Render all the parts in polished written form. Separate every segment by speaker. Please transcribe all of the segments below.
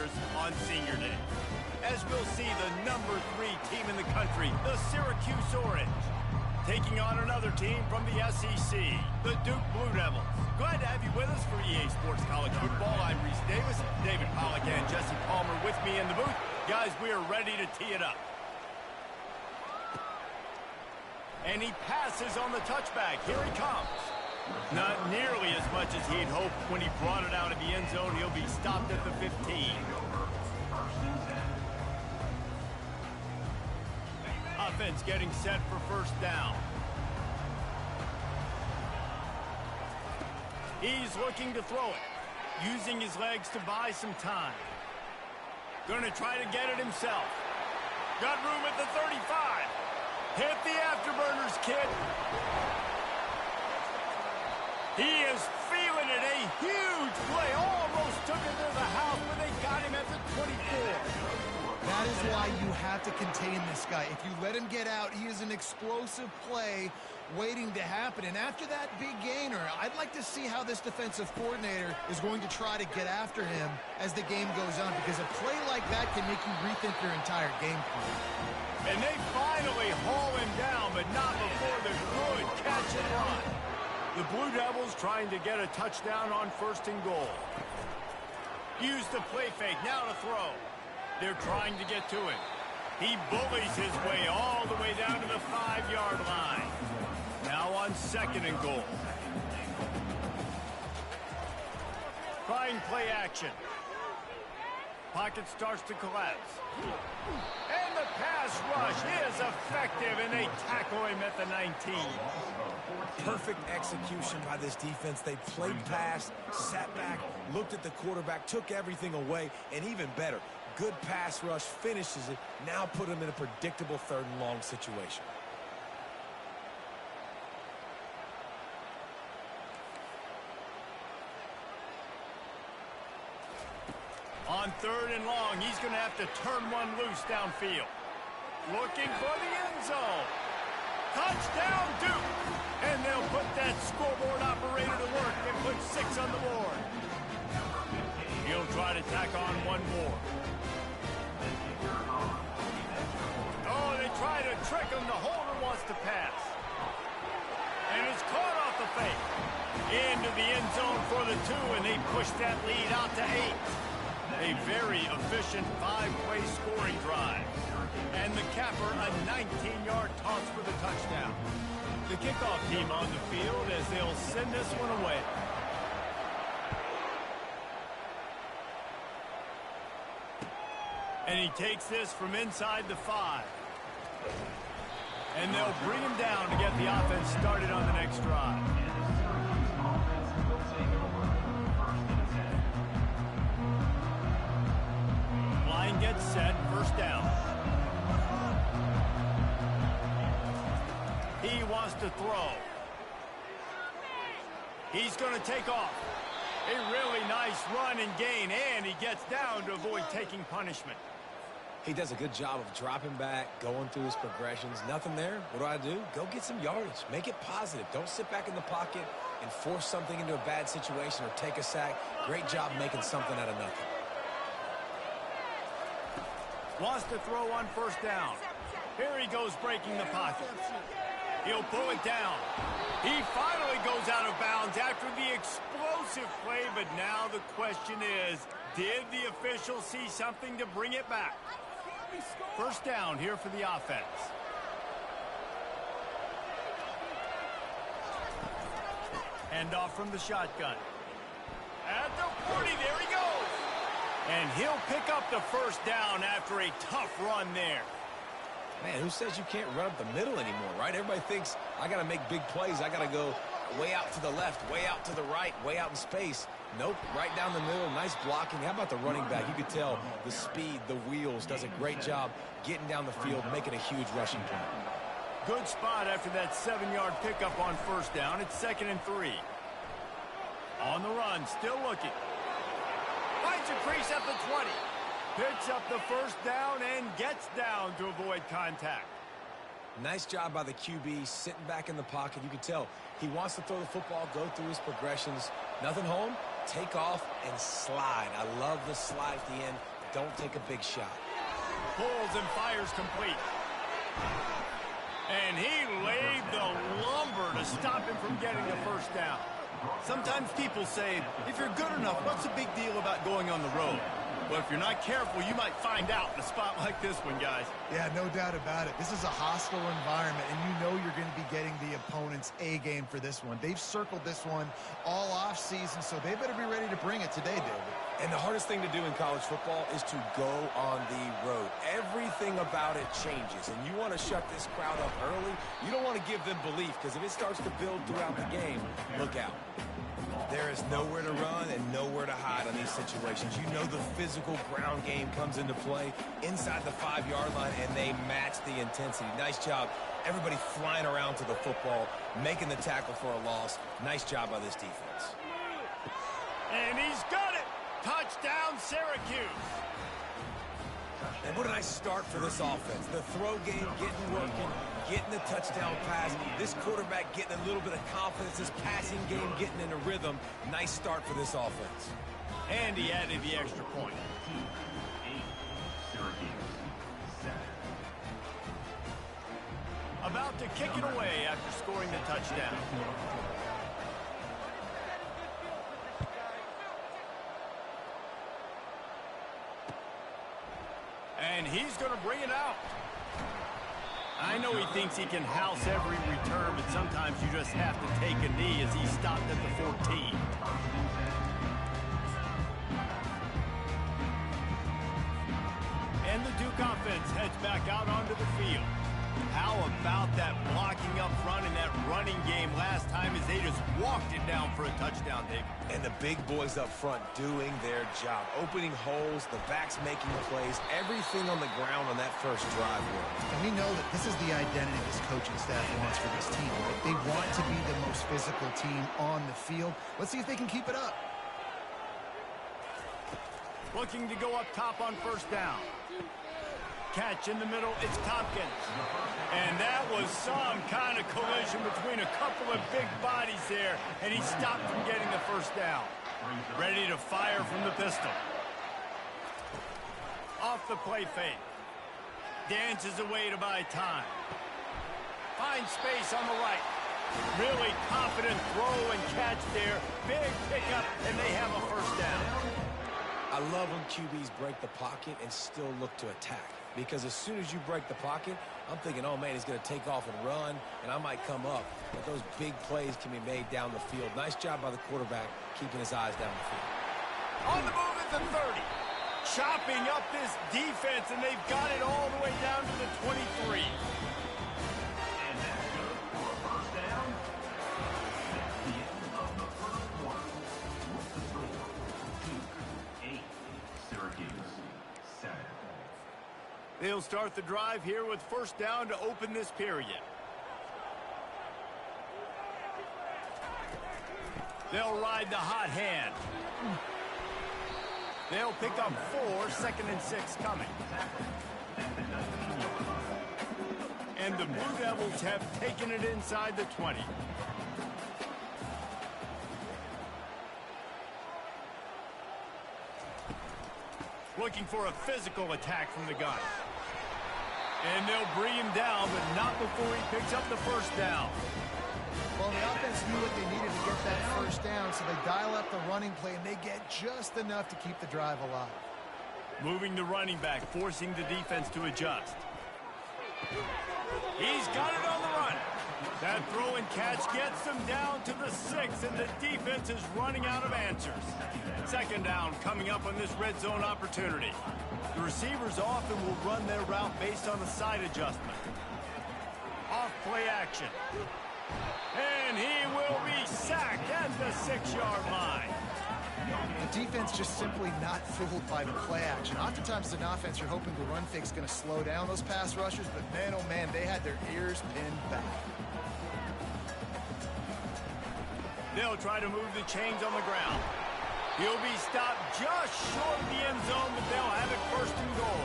Speaker 1: players on Senior Day. As we'll see the #3 team in the country, the Syracuse Orange, taking on another team from the SEC, the Duke Blue Devils. Glad to have you with us for EA Sports College Football. I'm Reese Davis, David Pollack and Jesse Palmer with me in the booth. Guys, we are ready to tee it up. And he passes on the touchback. Here he comes. Not nearly as much as he'd hoped when he brought it out of the end zone. He'll be stopped at the 15. Offense getting set for first down. He's looking to throw it, using his legs to buy some time. Going to try to get it himself. Got room at the 35. Hit the afterburners, kid. He is feeling it. A huge play. Almost took it to the house, but they got him at the 24.
Speaker 2: That is why you have to contain this guy. If you let him get out, he is an explosive play waiting to happen. And after that big gainer, I'd like to see how this defensive coordinator is going to try to get after him as the game goes on, because a play like that can make you rethink your entire game plan.
Speaker 1: And they finally haul him down, but not before the good catch and run. The Blue Devils trying to get a touchdown on 1st and goal. Use the play fake, now to throw. They're trying to get to him. He bullies his way all the way down to the 5-yard line. Now on 2nd and goal. Trying play action. Pocket starts to collapse. And the pass rush is effective, and they tackle him at the 19.
Speaker 3: Perfect execution by this defense. They played pass, sat back, looked at the quarterback, took everything away, and even better, good pass rush, finishes it, now put him in a predictable 3rd and long situation.
Speaker 1: On 3rd and long, he's going to have to turn one loose downfield. Looking for the end zone. Touchdown, Duke! And they'll put that scoreboard operator to work and put 6 on the board. He'll try to tack on one more. Oh, they try to trick him. The holder wants to pass. And it's caught off the fake. Into the end zone for the 2, and they push that lead out to 8. A very efficient 5-play scoring drive. And the capper, a 19-yard toss for the touchdown. The kickoff team on the field as they'll send this one away. And he takes this from inside the 5. And they'll bring him down to get the offense started on the next drive. Line gets set, 1st down. He wants to throw. He's going to take off. A really nice run and gain, and he gets down to avoid taking punishment.
Speaker 3: He does a good job of dropping back, going through his progressions. Nothing there. What do? Go get some yardage. Make it positive. Don't sit back in the pocket and force something into a bad situation or take a sack. Great job making something out of nothing.
Speaker 1: Wants to throw on 1st down. Here he goes breaking the pocket. He'll pull it down. He finally goes out of bounds after the explosive play, but now the question is, did the official see something to bring it back? 1st down here for the offense. Hand off from the shotgun. At the 40, there he goes. And he'll pick up the 1st down after a tough run there.
Speaker 3: Man, who says you can't run up the middle anymore, right? Everybody thinks, I got to make big plays. I got to go way out to the left, way out to the right, way out in space. Nope, right down the middle, nice blocking. How about the running back? You could tell the speed, the wheels, does a great job getting down the field, making a huge rushing play.
Speaker 1: Good spot after that 7-yard pickup on 1st down. It's 2nd and 3. On the run, still looking. Finds a crease at the 20. Picks up the 1st down and gets down to avoid contact.
Speaker 3: Nice job by the QB, sitting back in the pocket. You can tell he wants to throw the football, go through his progressions. Nothing home, take off and slide. I love the slide at the end. Don't take a big shot.
Speaker 1: Pulls and fires complete. And he laid the lumber to stop him from getting the first down.
Speaker 4: Sometimes people say, if you're good enough, what's the big deal about going on the road? Well, if you're not careful, you might find out in a spot like this one, guys.
Speaker 2: Yeah, no doubt about it. This is a hostile environment, and you know you're going to be getting the opponent's A game for this one. They've circled this one all offseason, so they better be ready to bring it today, David.
Speaker 3: And the hardest thing to do in college football is to go on the road. Everything about it changes, and you want to shut this crowd up early. You don't want to give them belief, because if it starts to build throughout the game, look out. There is nowhere to run and nowhere to hide on these situations. You know the physical ground game comes into play inside the 5-yard line, and they match the intensity. Nice job. Everybody flying around to the football, making the tackle for a loss. Nice job by this defense.
Speaker 1: And he's got it. Touchdown, Syracuse.
Speaker 3: And what a nice start for this offense. The throw game getting working, getting the touchdown pass. This quarterback getting a little bit of confidence. This passing game getting in a rhythm. Nice start for this offense.
Speaker 1: And he added the extra point. About to kick it away after scoring the touchdown. And he's going to bring it out. I know he thinks he can house every return, but sometimes you just have to take a knee as he stopped at the 14. And the Duke offense heads back out onto the field. How about that blocking up front in that running game last time as they just walked it down for a touchdown, David?
Speaker 3: And the big boys up front doing their job. Opening holes, the backs making plays, everything on the ground on that first drive worked.
Speaker 2: And we know that this is the identity this coaching staff wants for this team. Right? They want to be the most physical team on the field. Let's see if they can keep it up.
Speaker 1: Looking to go up top on first down. Catch in the middle, it's Tompkins. And that was some kind of collision between a couple of big bodies there, and he stopped from getting the first down. Ready to fire from the pistol. Off the play fake. Dances away to buy time. Finds space on the right. Really confident throw and catch there. Big pickup, and they have a first down.
Speaker 3: I love when QBs break the pocket and still look to attack. Because as soon as you break the pocket, I'm thinking, oh, man, he's going to take off and run, and I might come up. But those big plays can be made down the field. Nice job by the quarterback keeping his eyes down the field.
Speaker 1: On the move at the 30. Chopping up this defense, and they've got it all the way down to the 23.
Speaker 5: And that's good for a first down. That's the end of the first quarter. With the score, Duke 8, Syracuse 7.
Speaker 1: They'll start the drive here with first down to open this period. They'll ride the hot hand. They'll pick up 4, 2nd and 6 coming. And the Blue Devils have taken it inside the 20. Looking for a physical attack from the gun. And they'll bring him down, but not before he picks up the first down.
Speaker 2: Well, the offense knew what they needed to get that first down, so they dial up the running play, and they get just enough to keep the drive alive.
Speaker 1: Moving the running back, forcing the defense to adjust. He's got it on the run. That throw and catch gets them down to the 6, and the defense is running out of answers. Second down coming up on this red zone opportunity. The receivers often will run their route based on a side adjustment. Off play action. And he will be sacked at the 6-yard line.
Speaker 2: The defense just simply not fooled by the play action. Oftentimes as an offense, you're hoping the run fake's going to slow down those pass rushers, but man, oh man, they had their ears pinned back.
Speaker 1: They'll try to move the chains on the ground. He'll be stopped just short of the end zone, but they'll have it 1st and goal.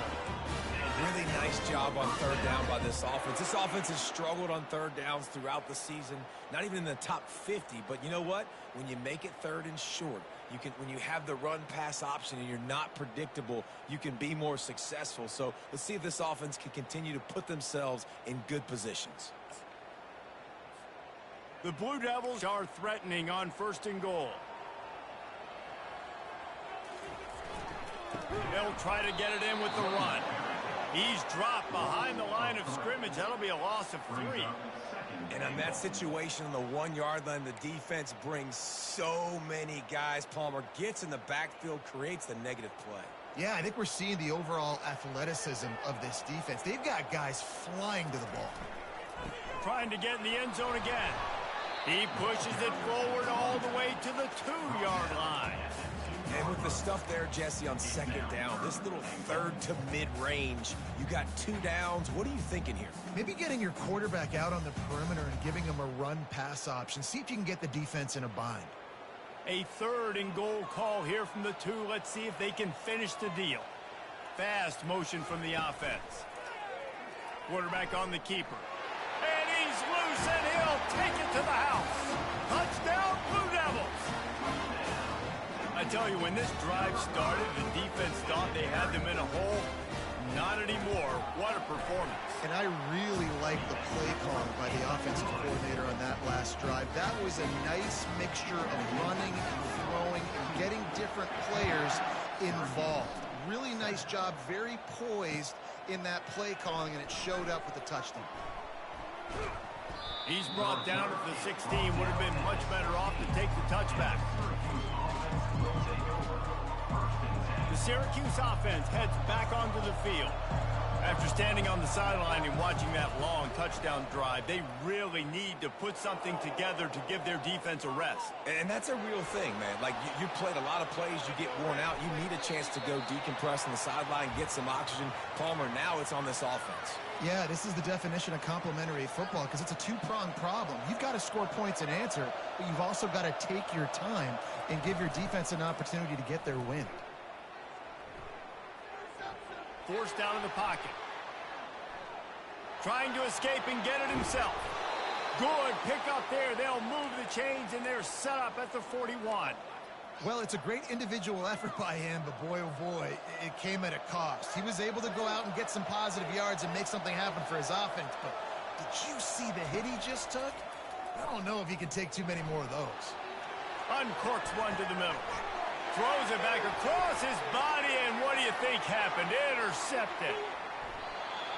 Speaker 3: Really nice job on third down by this offense. This offense has struggled on third downs throughout the season. Not even in the top 50, but you know what? When you make it third and short, when you have the run-pass option and you're not predictable, you can be more successful. So let's see if this offense can continue to put themselves in good positions.
Speaker 1: The Blue Devils are threatening on 1st and goal. They'll try to get it in with the run. He's dropped behind the line of scrimmage. That'll be a loss of 3.
Speaker 3: And on that situation on the 1-yard line, the defense brings so many guys. Palmer gets in the backfield, creates the negative play.
Speaker 2: Yeah, I think we're seeing the overall athleticism of this defense. They've got guys flying to the ball.
Speaker 1: Trying to get in the end zone again. He pushes it forward all the way to the 2-yard line.
Speaker 3: And with the stuff there, Jesse, on 2nd down, this little third to mid-range, you got 2 downs. What are you thinking here?
Speaker 2: Maybe getting your quarterback out on the perimeter and giving him a run-pass option. See if you can get the defense in a bind.
Speaker 1: A 3rd and goal call here from the 2. Let's see if they can finish the deal. Fast motion from the offense. Quarterback on the keeper. And he's loose, and he'll take it to the house. Touchdown, Blue Devils. I tell you, when this drive started, the defense thought they had them in a hole. Not anymore. What a performance.
Speaker 2: And I really like the play calling by the offensive coordinator on that last drive. That was a nice mixture of running and throwing and getting different players involved. Really nice job, very poised in that play calling, and it showed up with the touchdown.
Speaker 1: He's brought down at the 16. Would have been much better off to take the touchback. The Syracuse offense heads back onto the field. After standing on the sideline and watching that long touchdown drive, they really need to put something together to give their defense a rest.
Speaker 3: And that's a real thing, man. Like, you played a lot of plays, you get worn out. You need a chance to go decompress on the sideline, get some oxygen. Palmer, now it's on this offense.
Speaker 2: Yeah, this is the definition of complementary football because it's a two-pronged problem. You've got to score points and answer, but you've also got to take your time and give your defense an opportunity to get their win.
Speaker 1: Forced out of the pocket. Trying to escape and get it himself. Good pick up there. They'll move the chains, and they're set up at the 41.
Speaker 2: Well, it's a great individual effort by him, but boy, oh boy, it came at a cost. He was able to go out and get some positive yards and make something happen for his offense, but did you see the hit he just took? I don't know if he can take too many more of those.
Speaker 1: Uncorks one to the middle. Throws it back across his body, and what do you think happened? Intercepted.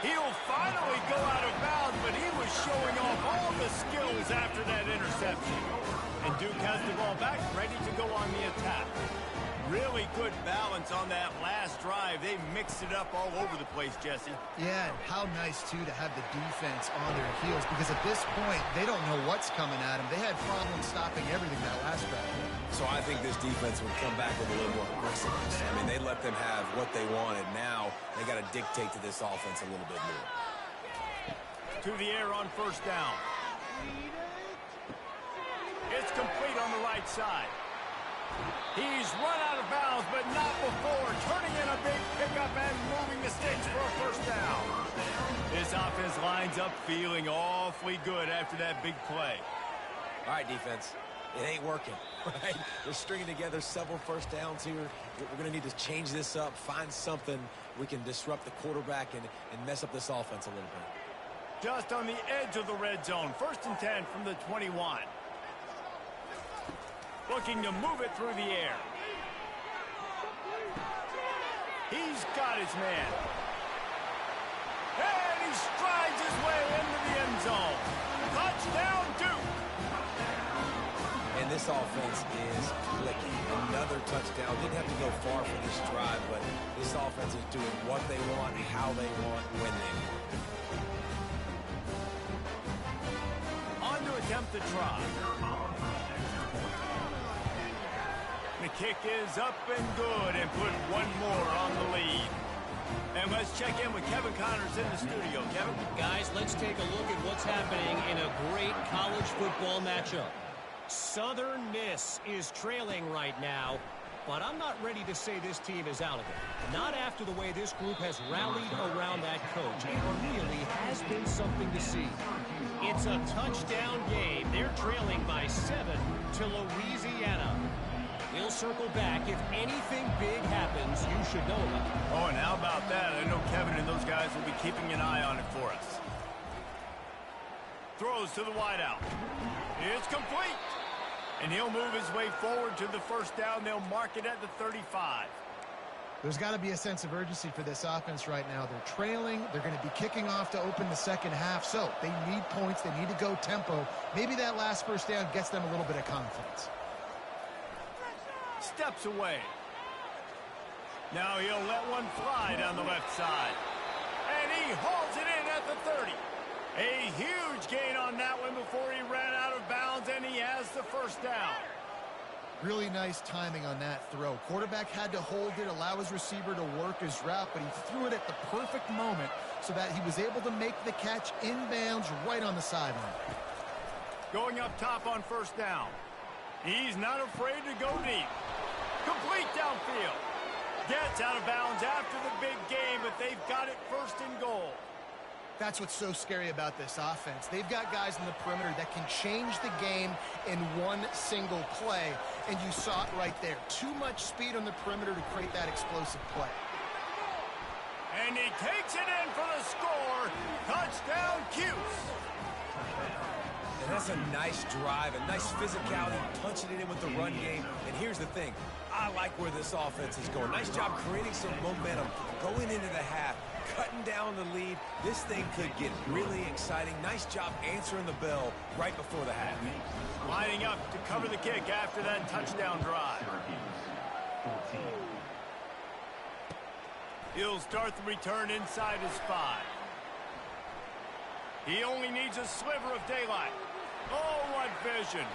Speaker 1: He'll finally go out of bounds, but he was showing off all the skills after that interception. And Duke has the ball back, ready to go on the attack. Really good balance on that last drive. They mixed it up all over the place, Jesse.
Speaker 2: Yeah, and how nice, too, to have the defense on their heels, because at this point, they don't know what's coming at them. They had problems stopping everything that last drive.
Speaker 3: So I think this defense would come back with a little more aggressiveness. I mean, they let them have what they wanted. Now they got to dictate to this offense a little bit more.
Speaker 1: To the air on 1st down. It's complete on the right side. He's run out of bounds, but not before. Turning in a big pickup and moving the sticks for a 1st down. This offense lines up feeling awfully good after that big play.
Speaker 3: All right, defense. It ain't working, right? We're stringing together several 1st downs here. We're going to need to change this up, find something we can disrupt the quarterback and mess up this offense a little bit.
Speaker 1: Just on the edge of the red zone. 1st and 10 from the 21. Looking to move it through the air. He's got his man. And he strides his way into the end zone. Touchdown, Duke.
Speaker 3: And this offense is clicking. Another touchdown. Didn't have to go far for this drive, but this offense is doing what they want, how they want, when they want.
Speaker 1: On to attempt the try. The kick is up and good, and put one more on the lead. And let's check in with Kevin Connors in the studio. Kevin?
Speaker 6: Guys, let's take a look at what's happening in a great college football matchup. Southern Miss is trailing right now, but I'm not ready to say this team is out of it. Not after the way this group has rallied around that coach. It really has been something to see. It's a touchdown game. They're trailing by 7 to Louisiana. We'll circle back if anything big happens you should know about.
Speaker 4: Oh, and how about that? I know Kevin and those guys will be keeping an eye on it for us. Throws to the wideout. It's complete. And he'll move his way forward to the first down. They'll mark it at the 35.
Speaker 2: There's got to be a sense of urgency for this offense right now. They're trailing. They're going to be kicking off to open the second half. So they need points. They need to go tempo. Maybe that last first down gets them a little bit of confidence.
Speaker 4: Steps away. Now he'll let one fly down the left side. And he hauls it in at the 30. A huge gain on that one before he ran out of bounds, and he has the first down.
Speaker 2: Really nice timing on that throw. Quarterback had to hold it, allow his receiver to work his route, but he threw it at the perfect moment so that he was able to make the catch inbounds right on the sideline.
Speaker 4: Going up top on first down. He's not afraid to go deep. Complete downfield. Gets out of bounds after the big game, but they've got it first and goal.
Speaker 2: That's what's so scary about this offense. They've got guys in the perimeter that can change the game in one single play, and you saw it right there. Too much speed on the perimeter to create that explosive play.
Speaker 4: And he takes it in for the score. Touchdown, Cuse.
Speaker 3: And that's a nice drive, a nice physicality, punching it in with the run game. And here's the thing. I like where this offense is going. Nice job creating some momentum, going into the half, cutting down the lead. This thing could get really exciting. Nice job answering the bell right before the half.
Speaker 4: Lining up to cover the kick after that touchdown drive. He'll start the return inside his 5. He only needs a sliver of daylight. Oh, what vision.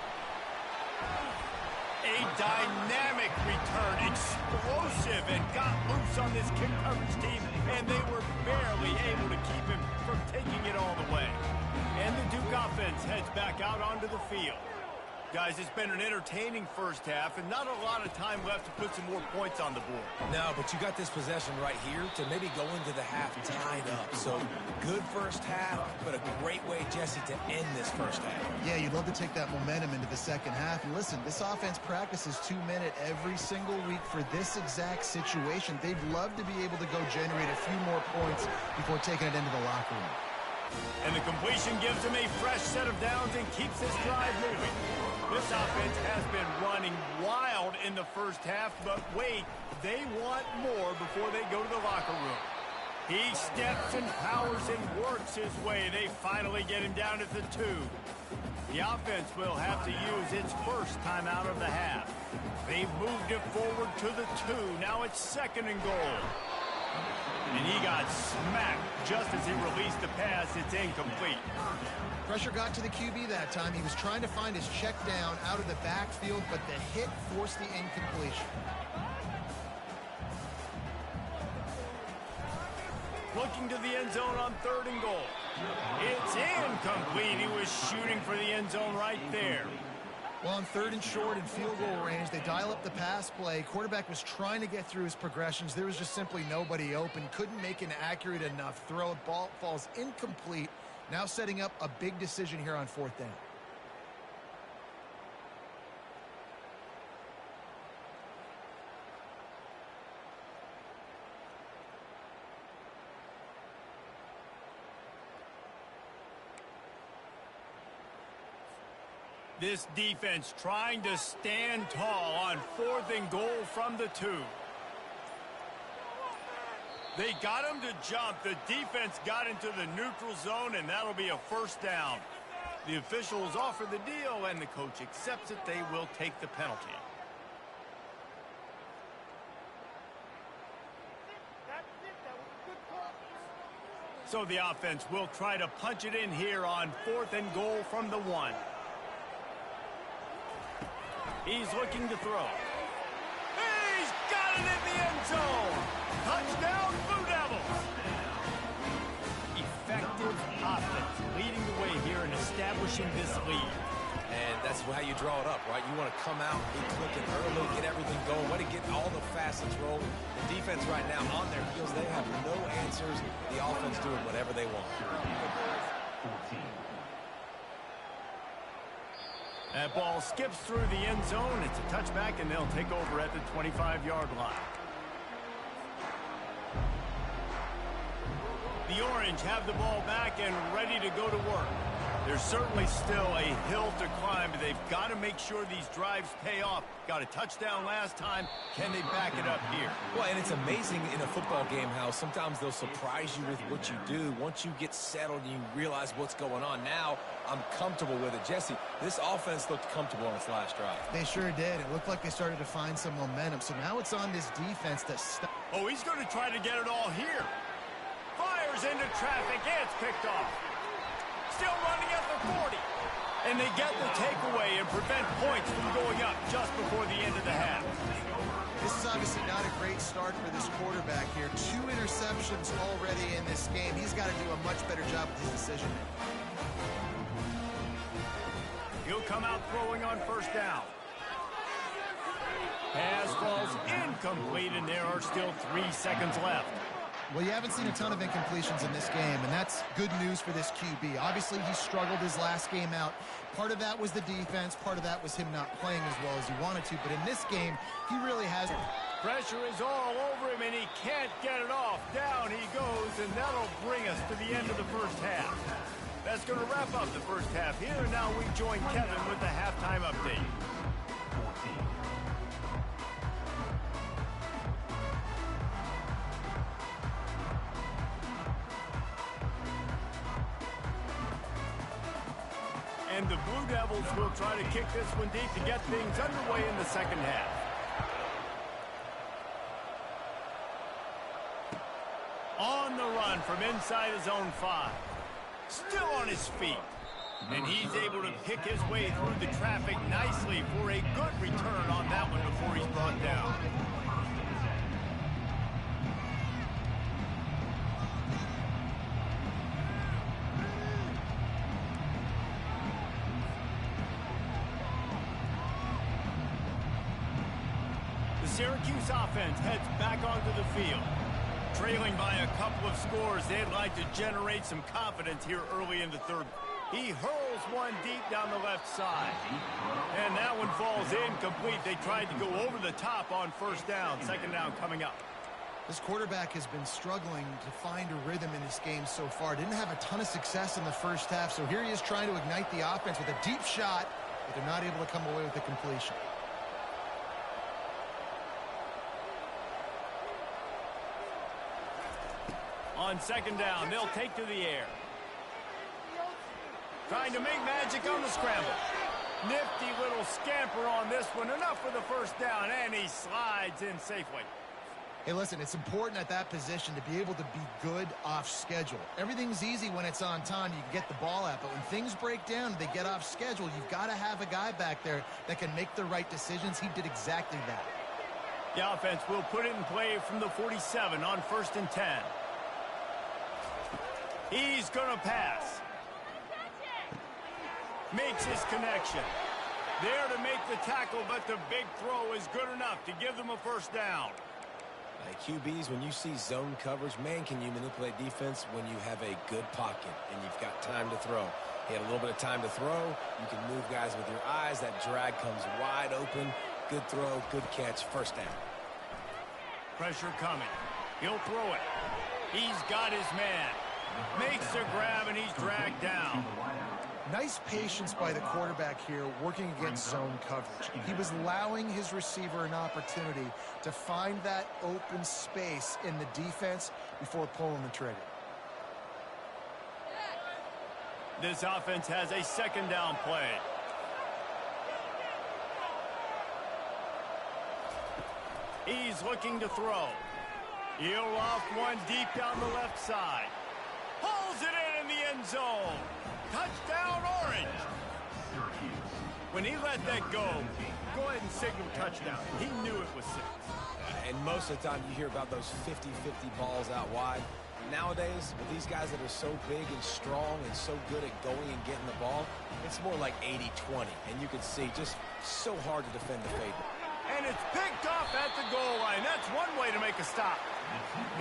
Speaker 4: A dynamic return, explosive, and got loose on this kick coverage team, and they were barely able to keep him from taking it all the way. And the Duke offense heads back out onto the field. Guys, it's been an entertaining first half, and not a lot of time left to put some more points on the board.
Speaker 3: No, but you got this possession right here to maybe go into the half tied up. So, good first half, but a great way, Jesse, to end this first half.
Speaker 2: Yeah, you'd love to take that momentum into the second half. And listen, this offense practices 2-minute every single week for this exact situation. They'd love to be able to go generate a few more points before taking it into the locker room.
Speaker 4: And the completion gives him a fresh set of downs and keeps this drive moving. This offense has been running wild in the first half, but wait, they want more before they go to the locker room. He steps and powers and works his way. They finally get him down at the 2. The offense will have to use its first time out of the half. They've moved it forward to the 2. Now it's 2nd and goal. And he got smacked just as he released the pass. It's incomplete.
Speaker 2: Pressure got to the QB that time. He was trying to find his check down out of the backfield, but the hit forced the incompletion.
Speaker 4: Looking to the end zone on 3rd and goal. It's incomplete. He was shooting for the end zone right there.
Speaker 2: Well, on 3rd and short and field goal range, they dial up the pass play. Quarterback was trying to get through his progressions. There was just simply nobody open. Couldn't make an accurate enough throw. Ball falls incomplete. Now setting up a big decision here on 4th down.
Speaker 4: This defense trying to stand tall on 4th and goal from the 2. They got him to jump. The defense got into the neutral zone, and that'll be a first down. The officials offer the deal, and the coach accepts it. They will take the penalty. So the offense will try to punch it in here on 4th and goal from the 1. He's looking to throw. He's got it in the end zone. Touchdown, Blue Devils. Effective offense leading the way here and establishing this lead.
Speaker 3: And that's how you draw it up, right? You want to come out, be clicking early, get everything going, want to get all the facets rolling. The defense right now on their heels, they have no answers. The offense doing whatever they want.
Speaker 1: That ball skips through the end zone. It's a touchback, and they'll take over at the 25-yard line. The Orange have the ball back and ready to go to work. There's certainly still a hill to climb, but they've got to make sure these drives pay off. Got a touchdown last time. Can they back it up here?
Speaker 3: Well, and it's amazing in a football game how sometimes they'll surprise you with what you do. Once you get settled and you realize what's going on, now I'm comfortable with it. Jesse, this offense looked comfortable on its last drive.
Speaker 2: They sure did. It looked like they started to find some momentum. So now it's on this defense to stop.
Speaker 1: Oh, he's going to try to get it all here. Fires into traffic. It's picked off. Still running at the 40. And they get the takeaway and prevent points from going up just before the end of the half.
Speaker 2: This is obviously not a great start for this quarterback here. 2 interceptions already in this game. He's got to do a much better job with his decision making.
Speaker 1: He'll come out throwing on first down. Pass falls incomplete, and there are still 3 seconds left.
Speaker 2: Well, you haven't seen a ton of incompletions in this game, and that's good news for this QB. Obviously, he struggled his last game out. Part of that was the defense. Part of that was him not playing as well as he wanted to. But in this game, he really hasn't.
Speaker 1: Pressure is all over him, and he can't get it off. Down he goes, and that'll bring us to the end of the first half. That's going to wrap up the first half here, and now we join Kevin with the halftime update. And the Blue Devils will try to kick this one deep to get things underway in the second half. On the run from inside his own 5. Still on his feet. And he's able to pick his way through the traffic nicely for a good return on that one before he's brought down. The Syracuse offense heads back onto the field. Trailing by a couple of scores, they'd like to generate some confidence here early in the third. He hurls one deep down the left side. And that one falls incomplete. They tried to go over the top on first down. Second down coming up.
Speaker 2: This quarterback has been struggling to find a rhythm in this game so far. Didn't have a ton of success in the first half, so here he is trying to ignite the offense with a deep shot, but they're not able to come away with the completion.
Speaker 1: On second down, they'll take to the air. Trying to make magic on the scramble. Nifty little scamper on this one. Enough for the first down, and he slides in safely.
Speaker 2: Hey, listen, it's important at that position to be able to be good off schedule. Everything's easy when it's on time. You can get the ball out, but when things break down, they get off schedule. You've got to have a guy back there that can make the right decisions. He did exactly that.
Speaker 1: The offense will put it in play from the 47 on 1st and 10. He's going to pass. Makes his connection. There to make the tackle, but the big throw is good enough to give them a first down.
Speaker 3: QBs, when you see zone coverage, man, can you manipulate defense when you have a good pocket and you've got time to throw. He had a little bit of time to throw. You can move guys with your eyes. That drag comes wide open. Good throw, good catch, first down.
Speaker 1: Pressure coming. He'll throw it. He's got his man. Makes the grab, and he's dragged down.
Speaker 2: Nice patience by the quarterback here working against zone coverage. He was allowing his receiver an opportunity to find that open space in the defense before pulling the trigger.
Speaker 1: This offense has a second down play. He's looking to throw. He'll loft one deep down the left side. Pulls it in the end zone. Touchdown, Orange. When he let that go ahead and signal touchdown. He knew it was 6.
Speaker 3: And most of the time you hear about those 50-50 balls out wide. Nowadays, with these guys that are so big and strong and so good at going and getting the ball, it's more like 80-20. And you can see just so hard to defend the fade.
Speaker 1: And it's picked off at the goal line. That's one way to make a stop.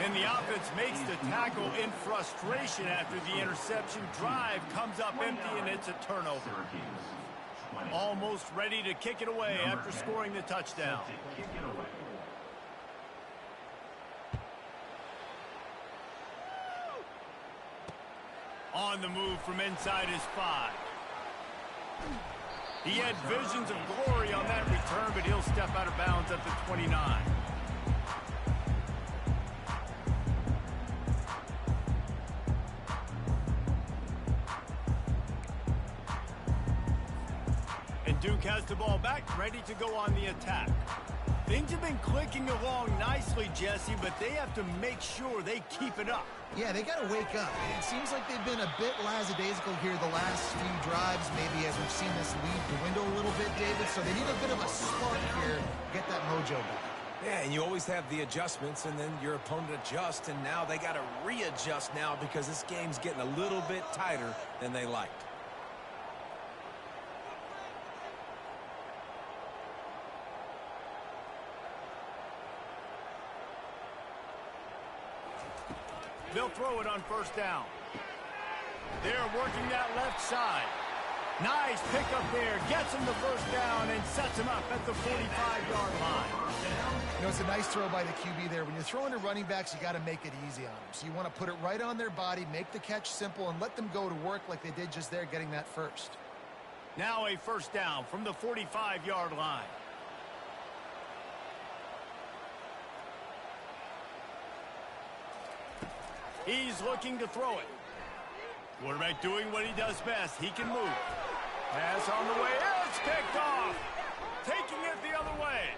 Speaker 1: And the offense makes the tackle in frustration after the interception. Drive comes up empty, and it's a turnover. Almost ready to kick it away after scoring the touchdown. On the move from inside his 5. He had visions of glory on that return, but he'll step out of bounds at the 29. And Duke has the ball back, ready to go on the attack. Things have been clicking along nicely, Jesse, but they have to make sure they keep it up.
Speaker 2: Yeah, they got to wake up. It seems like they've been a bit lackadaisical here the last few drives, maybe as we've seen this lead dwindle a little bit, David. So they need a bit of a spark here to get that mojo back.
Speaker 3: Yeah, and you always have the adjustments, and then your opponent adjusts, and now they got to readjust now because this game's getting a little bit tighter than they liked.
Speaker 1: They'll throw it on first down. They're working that left side. Nice pickup there. Gets him the first down and sets him up at the 45-yard line.
Speaker 2: You know, it's a nice throw by the QB there. When you're throwing to running backs, you got to make it easy on them. So you want to put it right on their body, make the catch simple, and let them go to work like they did just there, getting that first.
Speaker 1: Now a first down from the 45-yard line. He's looking to throw it. Quarterback doing what he does best. He can move. Pass on the way. It's picked off. Taking it the other way.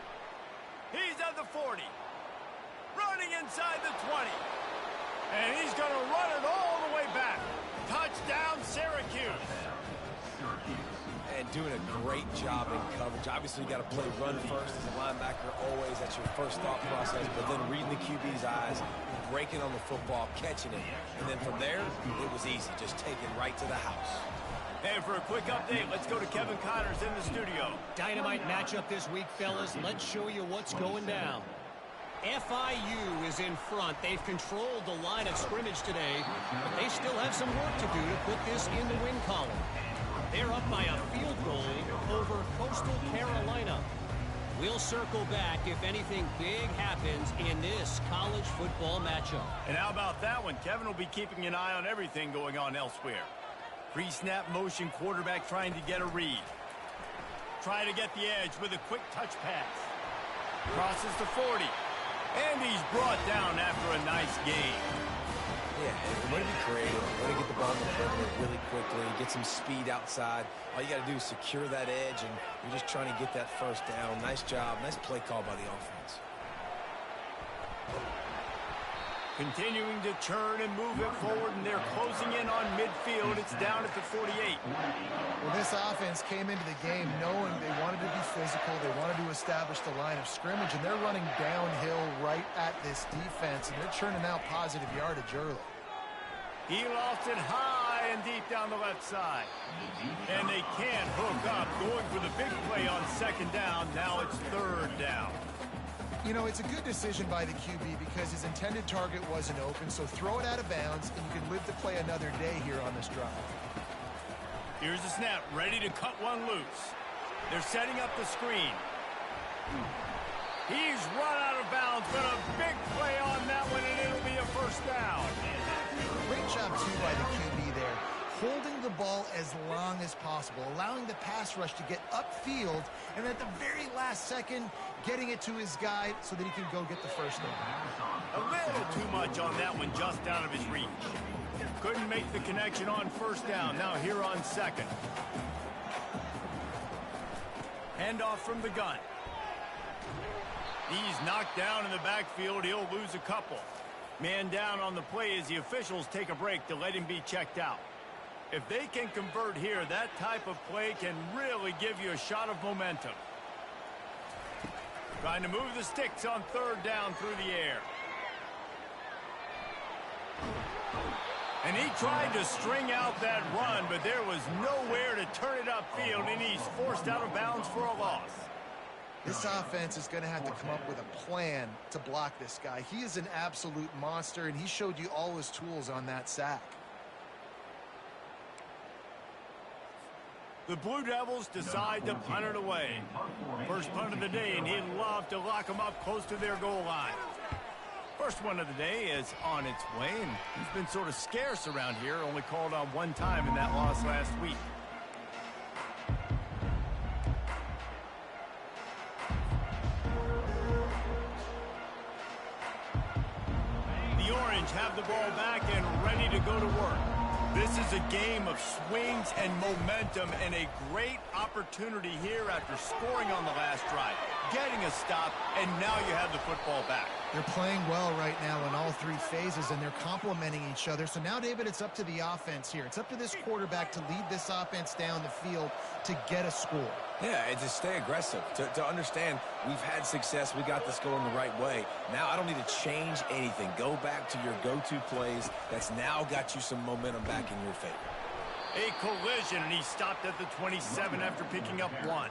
Speaker 1: He's at the 40. Running inside the 20. And he's going to run it all the way back. Touchdown, Syracuse.
Speaker 3: And doing a great job in coverage. Obviously, you got to play run first as a linebacker always. That's your first thought process. But then reading the QB's eyes, breaking on the football, catching it. And then from there, it was easy. Just take it right to the house.
Speaker 1: And for a quick update, let's go to Kevin Connors in the studio.
Speaker 6: Dynamite matchup this week, fellas. Let's show you what's going down. FIU is in front. They've controlled the line of scrimmage today, but they still have some work to do to put this in the win column. They're up by a field goal over Coastal Carolina. We'll circle back if anything big happens in this college football matchup.
Speaker 1: And how about that one? Kevin will be keeping an eye on everything going on elsewhere. Pre-snap motion, quarterback trying to get a read. Trying to get the edge with a quick touch pass. Crosses the 40. And he's brought down after a nice game.
Speaker 3: Yeah, and way to be creative, way to get the ball in the perimeter really quickly, get some speed outside. All you got to do is secure that edge, and you're just trying to get that first down. Nice job. Nice play call by the offense.
Speaker 1: Continuing to churn and move it forward, and they're closing in on midfield. It's down at the 48.
Speaker 2: Well, this offense came into the game knowing they wanted to be physical. They wanted to establish the line of scrimmage, and they're running downhill right at this defense, and they're churning out positive yardage early.
Speaker 1: He lost it high and deep down the left side. And they can't hook up, going for the big play on second down. Now it's third down.
Speaker 2: You know, it's a good decision by the QB because his intended target wasn't open, so throw it out of bounds, and you can live to play another day here on this drive.
Speaker 1: Here's the snap, ready to cut one loose. They're setting up the screen. He's run out of bounds, but a big play on that one, and it'll be a first down.
Speaker 2: Great job, too, by the QB there. Holding the ball as long as possible, allowing the pass rush to get upfield, and at the very last second, getting it to his guy so that he can go get the first down.
Speaker 1: A little too much on that one, just out of his reach. Couldn't make the connection on first down. Now here on second. Handoff from the gun. He's knocked down in the backfield. He'll lose a couple. Man down on the play as the officials take a break to let him be checked out. If they can convert here, that type of play can really give you a shot of momentum. Trying to move the sticks on third down through the air. And he tried to string out that run, but there was nowhere to turn it upfield, and he's forced out of bounds for a loss.
Speaker 2: This offense is going to have to come up with a plan to block this guy. He is an absolute monster, and he showed you all his tools on that sack.
Speaker 1: The Blue Devils decide to punt it away. First punt of the day, and he'd love to lock them up close to their goal line. First one of the day is on its way, and he's been sort of scarce around here, only called on one time in that loss last week. The Orange have the ball back and ready to go to work. This is a game of swings and momentum, and a great opportunity here after scoring on the last drive, getting a stop, and now you have the football back.
Speaker 2: They're playing well right now in all three phases, and they're complementing each other. So now, David, it's up to the offense here. It's up to this quarterback to lead this offense down the field to get a score.
Speaker 3: Yeah, and to stay aggressive, to understand we've had success, we got this going the right way. Now I don't need to change anything. Go back to your go-to plays. That's now got you some momentum back in your favor.
Speaker 1: A collision, and he stopped at the 27 after picking up one.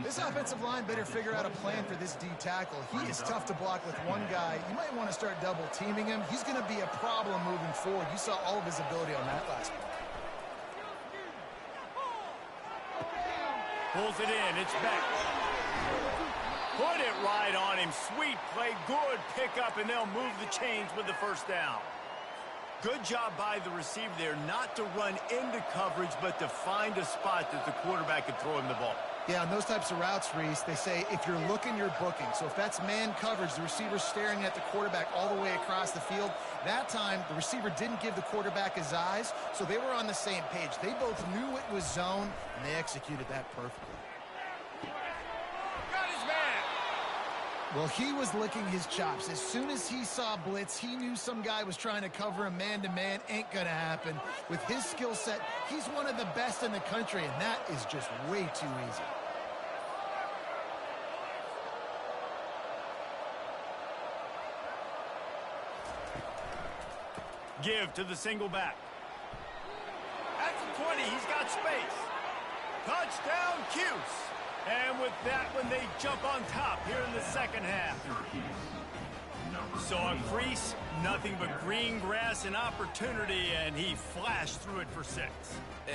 Speaker 2: This offensive line better figure out a plan for this D tackle. He is tough to block with one guy. You might want to start double teaming him. He's going to be a problem moving forward. You saw all of his ability on that last one.
Speaker 1: Pulls it in. It's back. Put it right on him. Sweet play. Good pickup, and they'll move the chains with the first down. Good job by the receiver there not to run into coverage, but to find a spot that the quarterback could throw him the ball.
Speaker 2: Yeah, on those types of routes, Reese, they say if you're looking, you're booking. So if that's man coverage, the receiver's staring at the quarterback all the way across the field. That time, the receiver didn't give the quarterback his eyes, so they were on the same page. They both knew it was zone, and they executed that perfectly.
Speaker 1: Got his man.
Speaker 2: Well, he was licking his chops. As soon as he saw blitz, he knew some guy was trying to cover him man-to-man. Ain't gonna happen. With his skill set, he's one of the best in the country, and that is just way too easy.
Speaker 1: Give to the single back. At the 20, he's got space. Touchdown, Cuse. And with that one, they jump on top here in the second half. Saw a crease, nothing but green grass and opportunity, and he flashed through it for 6.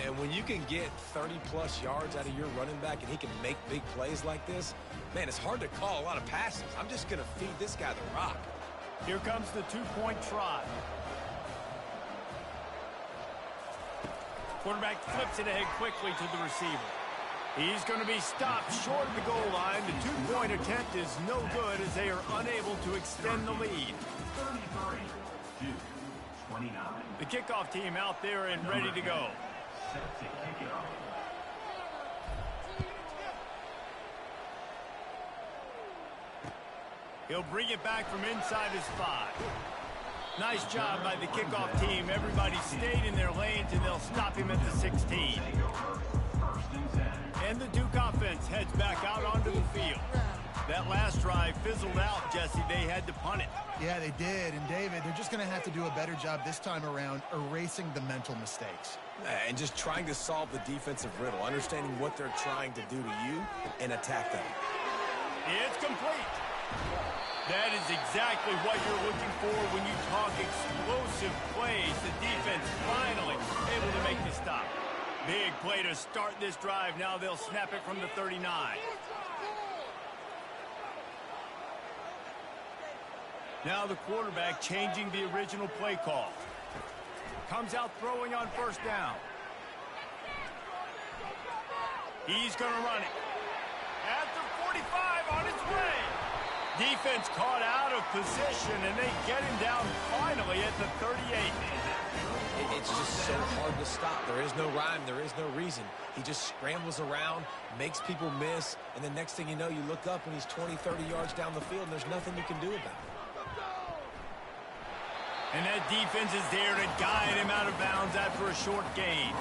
Speaker 3: And when you can get 30-plus yards out of your running back and he can make big plays like this, man, it's hard to call a lot of passes. I'm just going to feed this guy the rock.
Speaker 1: Here comes the two-point try. Quarterback flips it ahead quickly to the receiver. He's going to be stopped short of the goal line. The two-point attempt is no good as they are unable to extend the lead.
Speaker 5: 33-29.
Speaker 1: The kickoff team out there and ready to go.
Speaker 5: Set to kick it off.
Speaker 1: He'll bring it back from inside his 5. Nice job by the kickoff team. Everybody stayed in their lanes, and they'll stop him at the 16. And the Duke offense heads back out onto the field. That last drive fizzled out, Jesse. They had to punt it.
Speaker 2: Yeah, they did. And, David, they're just going to have to do a better job this time around erasing the mental mistakes.
Speaker 3: And just trying to solve the defensive riddle, understanding what they're trying to do to you and attack them.
Speaker 1: It's complete. That is exactly what you're looking for when you talk explosive plays. The defense finally able to make the stop. Big play to start this drive. Now they'll snap it from the 39. Now the quarterback changing the original play call. Comes out throwing on first down. He's going to run it. At the 45 on his way. Defense caught out of position, and they get him down finally at the 38.
Speaker 3: It's just so hard to stop. There is no rhyme. There is no reason. He just scrambles around, makes people miss, and the next thing you know, you look up and he's 20, 30 yards down the field, and there's nothing you can do about it.
Speaker 1: And that defense is there to guide him out of bounds after a short gain.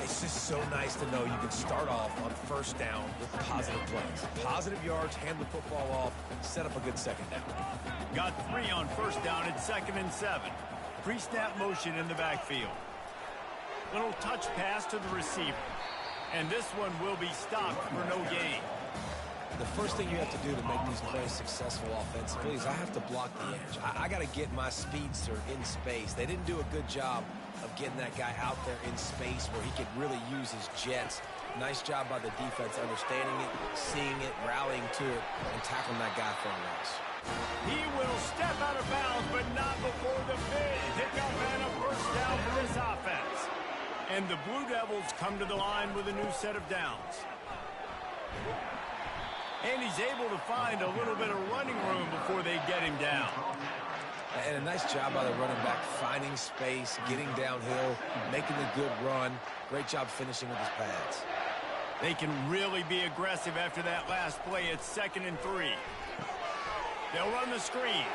Speaker 3: It's just so nice to know you can start off on first down with positive plays. Positive yards, hand the football off, set up a good second down.
Speaker 1: Got 3 on first down at 2nd and 7. Pre-snap motion in the backfield. Little touch pass to the receiver. And this one will be stopped for no gain.
Speaker 3: The first thing you have to do to make these plays successful offensively is I have to block the edge. I got to get my speedster in space. They didn't do a good job of getting that guy out there in space where he could really use his jets. Nice job by the defense understanding it, seeing it, rallying to it, and tackling that guy for a loss.
Speaker 1: He will step out of bounds, but not before the big pickup and a first down for this offense. And the Blue Devils come to the line with a new set of downs. And he's able to find a little bit of running room before they get him down.
Speaker 3: And a nice job by the running back, finding space, getting downhill, making a good run. Great job finishing with his pads.
Speaker 1: They can really be aggressive after that last play. It's 2nd and 3. They'll run the screen.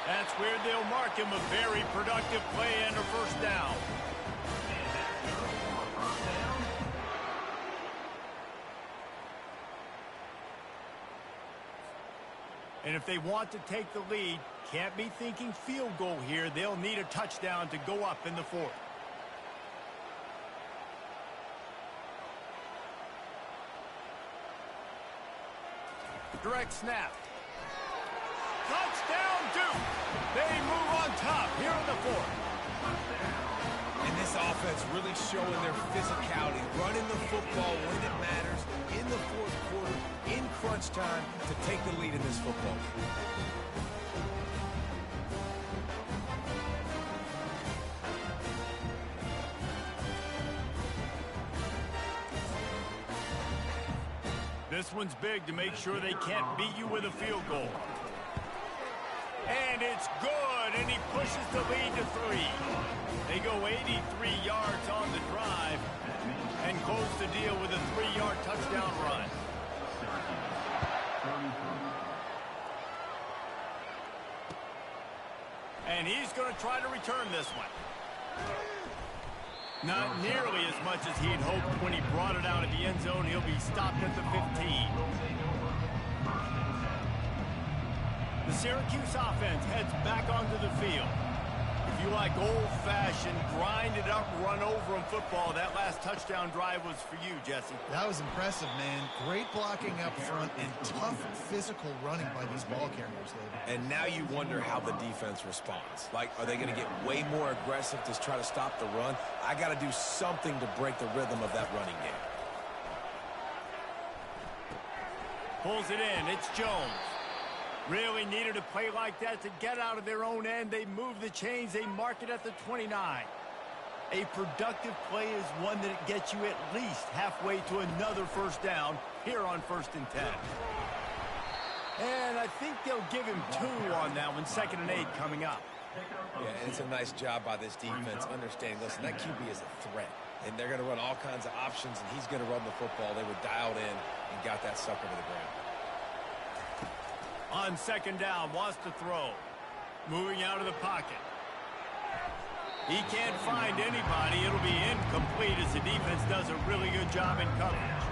Speaker 1: That's where they'll mark him a very productive play and a first down. And if they want to take the lead, can't be thinking field goal here. They'll need a touchdown to go up in the 4th. Direct snap. Touchdown, Duke. They move on top here in the 4th.
Speaker 3: And this offense really showing their physicality, running the football when it matters, in the 4th quarter, in crunch time, to take the lead in this football game.
Speaker 1: This one's big to make sure they can't beat you with a field goal. And it's good, and he pushes the lead to 3. They go 83 yards on the drive and close the deal with a 3-yard touchdown run. And he's going to try to return this one. Not nearly as much as he'd hoped when he brought it out of the end zone. He'll be stopped at the 15. The Syracuse offense heads back onto the field. If you like old-fashioned, grind-it-up, run-over 'em football, that last touchdown drive was for you, Jesse.
Speaker 2: That was impressive, man. Great blocking up front and tough physical running by these ball carriers, David.
Speaker 3: And now you wonder how the defense responds. Like, are they going to get way more aggressive to try to stop the run? I got to do something to break the rhythm of that running game.
Speaker 1: Pulls it in. It's Jones. Really needed a play like that to get out of their own end. They move the chains. They mark it at the 29. A productive play is one that gets you at least halfway to another first down here on 1st and 10. And I think they'll give him 2 on that one. 2nd and 8 coming up.
Speaker 3: Yeah, and it's a nice job by this defense understanding, listen, that QB is a threat. And they're going to run all kinds of options, and he's going to run the football. They were dialed in and got that sucker to the ground.
Speaker 1: On 2nd down, wants to throw. Moving out of the pocket. He can't find anybody. It'll be incomplete as the defense does a really good job in coverage.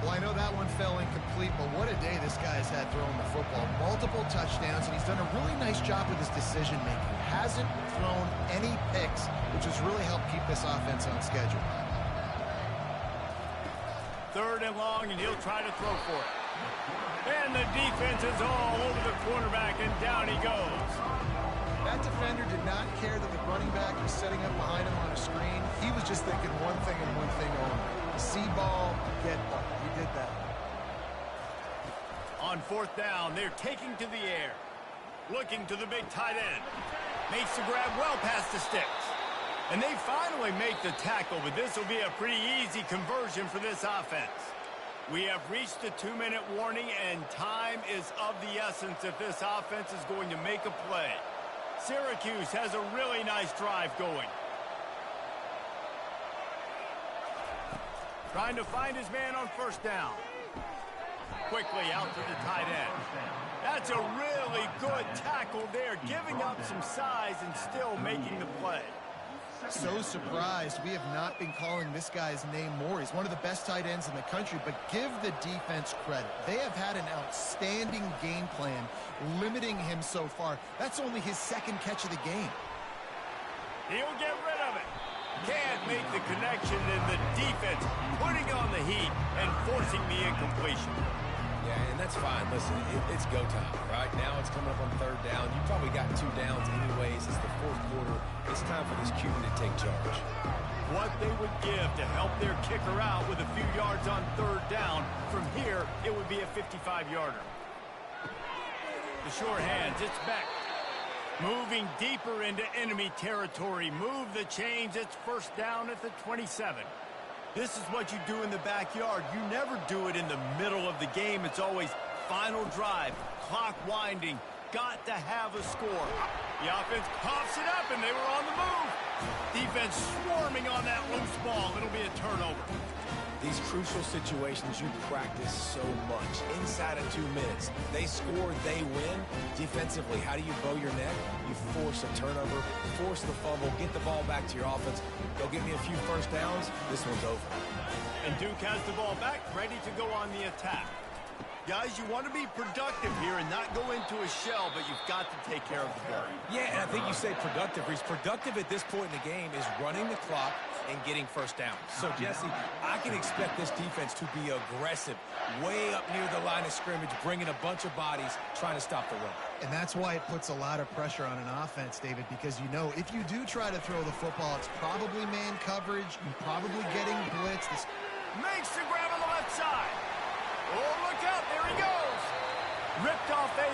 Speaker 2: Well, I know that one fell incomplete, but what a day this guy's had throwing the football. Multiple touchdowns, and he's done a really nice job with his decision-making. Hasn't thrown any picks, which has really helped keep this offense on schedule.
Speaker 1: 3rd and long, and he'll try to throw for it. And the defense is all over the quarterback, and down he goes.
Speaker 2: That defender did not care that the running back was setting up behind him on a screen. He was just thinking one thing and one thing only. See ball, get ball. He did that.
Speaker 1: On 4th down, they're taking to the air. Looking to the big tight end. Makes the grab well past the sticks. And they finally make the tackle, but this will be a pretty easy conversion for this offense. We have reached the 2-minute warning, and time is of the essence if this offense is going to make a play. Syracuse has a really nice drive going. Trying to find his man on 1st down. quickly out to the tight end. That's a really good tackle there, giving up some size and still making the play.
Speaker 2: So surprised we have not been calling this guy's name more. He's one of the best tight ends in the country, but give the defense credit. They have had an outstanding game plan limiting him so far. That's only his second catch of the game.
Speaker 1: He'll get rid of it. Can't make the connection, and the defense putting on the heat and forcing the incompletion.
Speaker 3: Yeah, and that's fine. Listen, it's go time. Right now it's coming up on third down. You probably got 2 downs anyways. It's the fourth quarter. It's time for this QB to take charge.
Speaker 1: What they would give to help their kicker out with a few yards on third down. From here, it would be a 55-yarder. The sure hands, it's Beck. Moving deeper into enemy territory. Move the chains. It's first down at the 27. This is what you do in the backyard. You never do it in the middle of the game. It's always final drive, clock winding. Got to have a score. The offense coughs it up, and they were on the move. Defense swarming on that loose ball. It'll be a turnover.
Speaker 3: These crucial situations you practice so much. Inside of 2 minutes, they score, they win. Defensively, how do you bow your neck? You force a turnover, force the fumble, get the ball back to your offense. Go get me a few first downs. This one's over.
Speaker 1: And Duke has the ball back, ready to go on the attack. Guys, you want to be productive here and not go into a shell, but you've got to take care of the ball.
Speaker 3: Yeah, and I think you say productive. He's productive at this point in the game is running the clock and getting first down. So, Jesse, I can expect this defense to be aggressive, way up near the line of scrimmage, bringing a bunch of bodies, trying to stop the run.
Speaker 2: And that's why it puts a lot of pressure on an offense, David, because you know if you do try to throw the football, it's probably man coverage, you're probably getting blitzed.
Speaker 1: Makes the grab on the left side. Oh, look out, there he goes. Ripped off a